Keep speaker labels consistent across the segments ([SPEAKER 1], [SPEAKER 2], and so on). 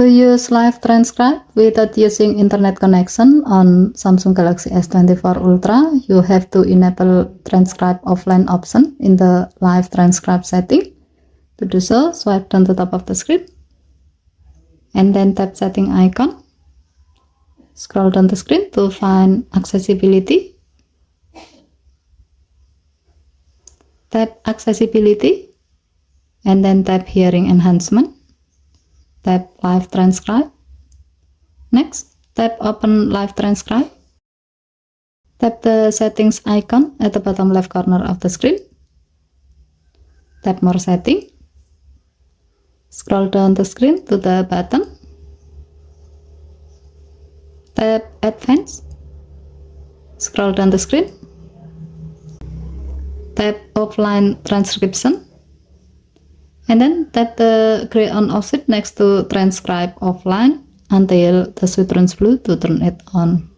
[SPEAKER 1] To use live transcribe without using internet connection on Samsung Galaxy S24 Ultra, you have to enable transcribe offline option in the live transcribe setting. To do so, swipe down to the top of the screen and then tap setting icon. Scroll down the screen to find accessibility. Tap accessibility and then tap hearing enhancement. Tap live transcribe. Next, tap open live transcribe. Tap the settings icon at the bottom left corner of the screen. Tap more setting. Scroll down the screen to the bottom. Tap advanced. Scroll down the screen. Tap offline transcription. And then tap the gray on off switch next to transcribe offline until the switch turns blue to turn it on.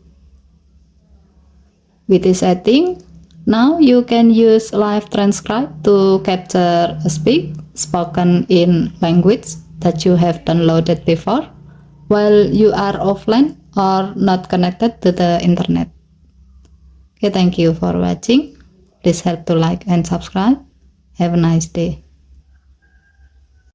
[SPEAKER 1] With this setting, now you can use live transcribe to capture a speak spoken in language that you have downloaded before while you are offline or not connected to the internet. Okay, thank you for watching. Please help to like and subscribe. Have a nice day.